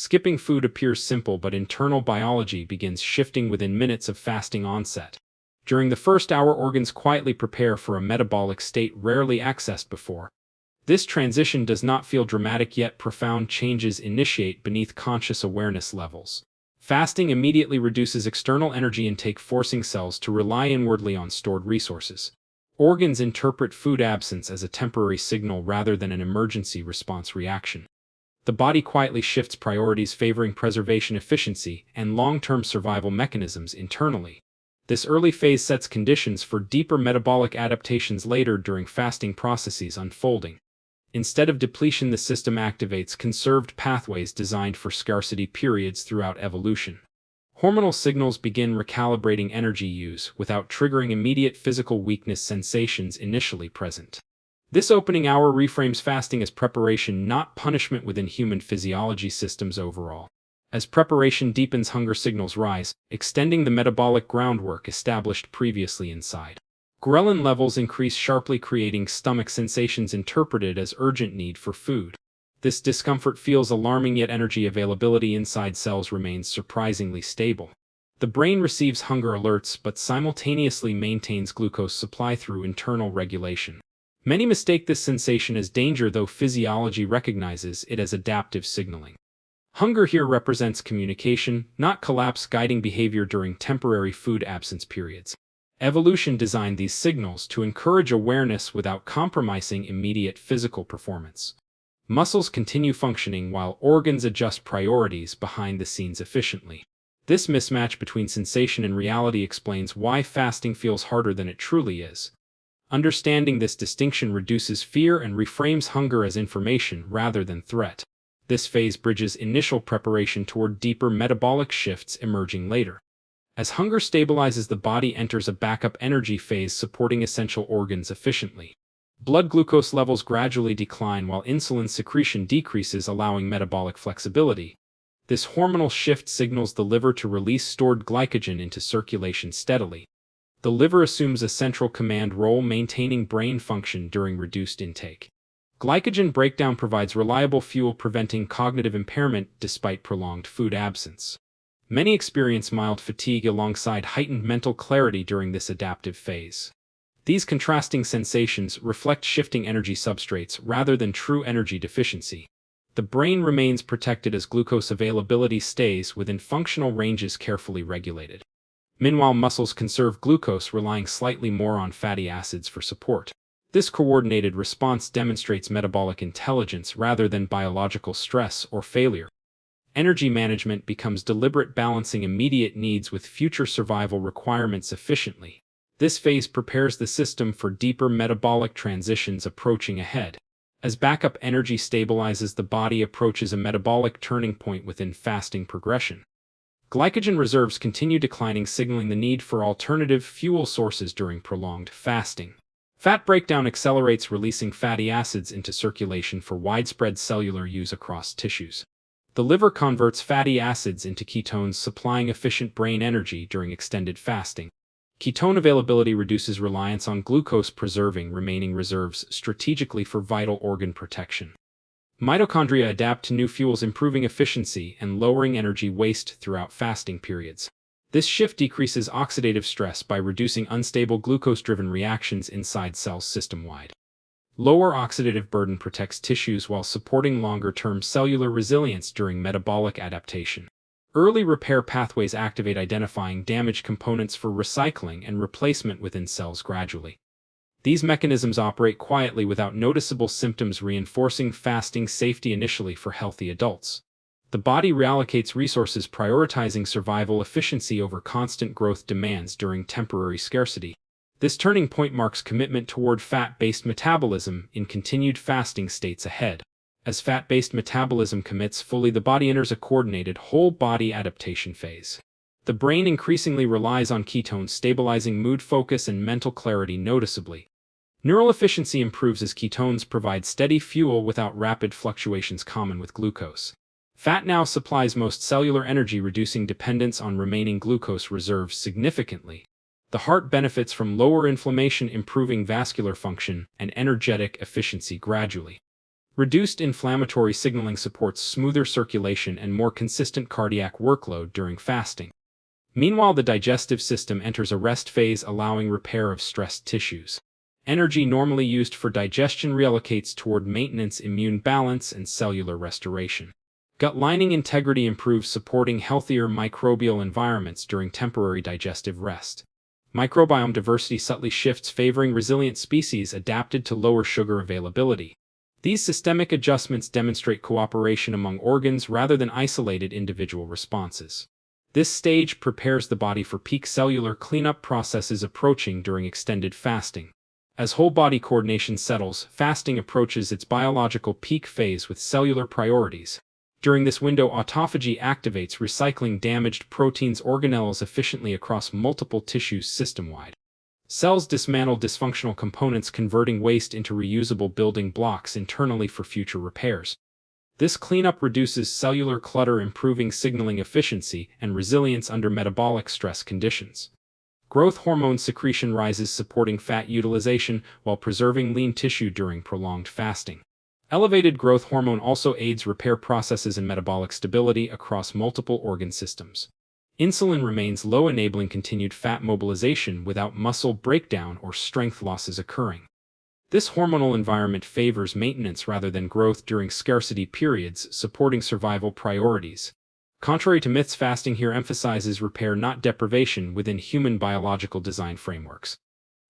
Skipping food appears simple, but internal biology begins shifting within minutes of fasting onset. During the first hour, organs quietly prepare for a metabolic state rarely accessed before. This transition does not feel dramatic, yet profound changes initiate beneath conscious awareness levels. Fasting immediately reduces external energy intake, forcing cells to rely inwardly on stored resources. Organs interpret food absence as a temporary signal rather than an emergency response reaction. The body quietly shifts priorities, favoring preservation, efficiency, and long-term survival mechanisms internally. This early phase sets conditions for deeper metabolic adaptations later during fasting processes unfolding. Instead of depletion, the system activates conserved pathways designed for scarcity periods throughout evolution. Hormonal signals begin recalibrating energy use without triggering immediate physical weakness sensations initially present. This opening hour reframes fasting as preparation, not punishment, within human physiology systems overall. As preparation deepens, hunger signals rise, extending the metabolic groundwork established previously inside. Ghrelin levels increase sharply, creating stomach sensations interpreted as urgent need for food. This discomfort feels alarming, yet energy availability inside cells remains surprisingly stable. The brain receives hunger alerts but simultaneously maintains glucose supply through internal regulation. Many mistake this sensation as danger, though physiology recognizes it as adaptive signaling. Hunger here represents communication, not collapse, guiding behavior during temporary food absence periods. Evolution designed these signals to encourage awareness without compromising immediate physical performance. Muscles continue functioning while organs adjust priorities behind the scenes efficiently. This mismatch between sensation and reality explains why fasting feels harder than it truly is. Understanding this distinction reduces fear and reframes hunger as information rather than threat. This phase bridges initial preparation toward deeper metabolic shifts emerging later. As hunger stabilizes, the body enters a backup energy phase, supporting essential organs efficiently. Blood glucose levels gradually decline while insulin secretion decreases, allowing metabolic flexibility. This hormonal shift signals the liver to release stored glycogen into circulation steadily. The liver assumes a central command role, maintaining brain function during reduced intake. Glycogen breakdown provides reliable fuel, preventing cognitive impairment despite prolonged food absence. Many experience mild fatigue alongside heightened mental clarity during this adaptive phase. These contrasting sensations reflect shifting energy substrates rather than true energy deficiency. The brain remains protected as glucose availability stays within functional ranges, carefully regulated. Meanwhile, muscles conserve glucose, relying slightly more on fatty acids for support. This coordinated response demonstrates metabolic intelligence rather than biological stress or failure. Energy management becomes deliberate, balancing immediate needs with future survival requirements efficiently. This phase prepares the system for deeper metabolic transitions approaching ahead. As backup energy stabilizes, the body approaches a metabolic turning point within fasting progression. Glycogen reserves continue declining, signaling the need for alternative fuel sources during prolonged fasting. Fat breakdown accelerates, releasing fatty acids into circulation for widespread cellular use across tissues. The liver converts fatty acids into ketones, supplying efficient brain energy during extended fasting. Ketone availability reduces reliance on glucose, preserving remaining reserves strategically for vital organ protection. Mitochondria adapt to new fuels, improving efficiency and lowering energy waste throughout fasting periods. This shift decreases oxidative stress by reducing unstable glucose-driven reactions inside cells system-wide. Lower oxidative burden protects tissues while supporting longer-term cellular resilience during metabolic adaptation. Early repair pathways activate, identifying damaged components for recycling and replacement within cells gradually. These mechanisms operate quietly without noticeable symptoms, reinforcing fasting safety initially for healthy adults. The body reallocates resources, prioritizing survival efficiency over constant growth demands during temporary scarcity. This turning point marks commitment toward fat-based metabolism in continued fasting states ahead. As fat-based metabolism commits fully, the body enters a coordinated whole-body adaptation phase. The brain increasingly relies on ketones, stabilizing mood, focus, and mental clarity noticeably. Neural efficiency improves as ketones provide steady fuel without rapid fluctuations common with glucose. Fat now supplies most cellular energy, reducing dependence on remaining glucose reserves significantly. The heart benefits from lower inflammation, improving vascular function and energetic efficiency gradually. Reduced inflammatory signaling supports smoother circulation and more consistent cardiac workload during fasting. Meanwhile, the digestive system enters a rest phase, allowing repair of stressed tissues. Energy normally used for digestion reallocates toward maintenance, immune balance, and cellular restoration. Gut lining integrity improves, supporting healthier microbial environments during temporary digestive rest. Microbiome diversity subtly shifts, favoring resilient species adapted to lower sugar availability. These systemic adjustments demonstrate cooperation among organs rather than isolated individual responses. This stage prepares the body for peak cellular cleanup processes approaching during extended fasting. As whole body coordination settles, fasting approaches its biological peak phase with cellular priorities. During this window, autophagy activates, recycling damaged proteins organelles efficiently across multiple tissues system-wide. Cells dismantle dysfunctional components, converting waste into reusable building blocks internally for future repairs. This cleanup reduces cellular clutter, improving signaling efficiency and resilience under metabolic stress conditions. Growth hormone secretion rises, supporting fat utilization while preserving lean tissue during prolonged fasting. Elevated growth hormone also aids repair processes and metabolic stability across multiple organ systems. Insulin remains low, enabling continued fat mobilization without muscle breakdown or strength losses occurring. This hormonal environment favors maintenance rather than growth during scarcity periods, supporting survival priorities. Contrary to myths, fasting here emphasizes repair, not deprivation, within human biological design frameworks.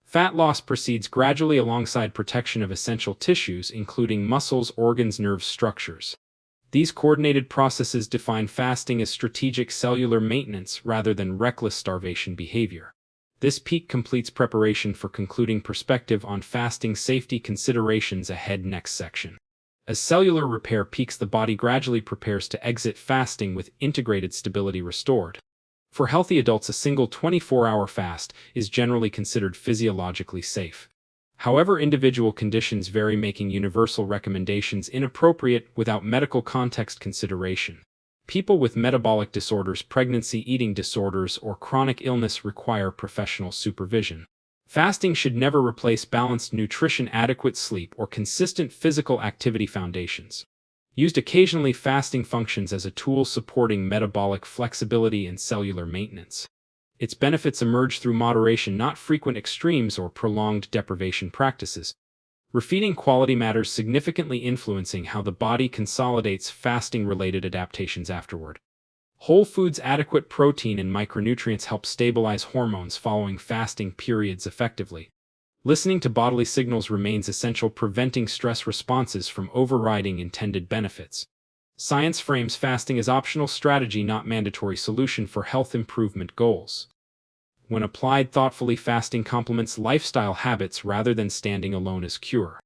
Fat loss proceeds gradually alongside protection of essential tissues, including muscles, organs, nerve structures. These coordinated processes define fasting as strategic cellular maintenance rather than reckless starvation behavior. This peak completes preparation for concluding perspective on fasting safety considerations ahead. Next section. As cellular repair peaks, the body gradually prepares to exit fasting with integrated stability restored. For healthy adults, a single 24-hour fast is generally considered physiologically safe. However, individual conditions vary, making universal recommendations inappropriate without medical context consideration. People with metabolic disorders, pregnancy, eating disorders, or chronic illness require professional supervision. Fasting should never replace balanced nutrition, adequate sleep, or consistent physical activity foundations. Used occasionally, fasting functions as a tool supporting metabolic flexibility and cellular maintenance. Its benefits emerge through moderation, not frequent extremes or prolonged deprivation practices. Refeeding quality matters, significantly influencing how the body consolidates fasting-related adaptations afterward. Whole foods, adequate protein, and micronutrients help stabilize hormones following fasting periods effectively. Listening to bodily signals remains essential, preventing stress responses from overriding intended benefits. Science frames fasting as optional strategy, not mandatory solution for health improvement goals. When applied thoughtfully, fasting complements lifestyle habits rather than standing alone as cure.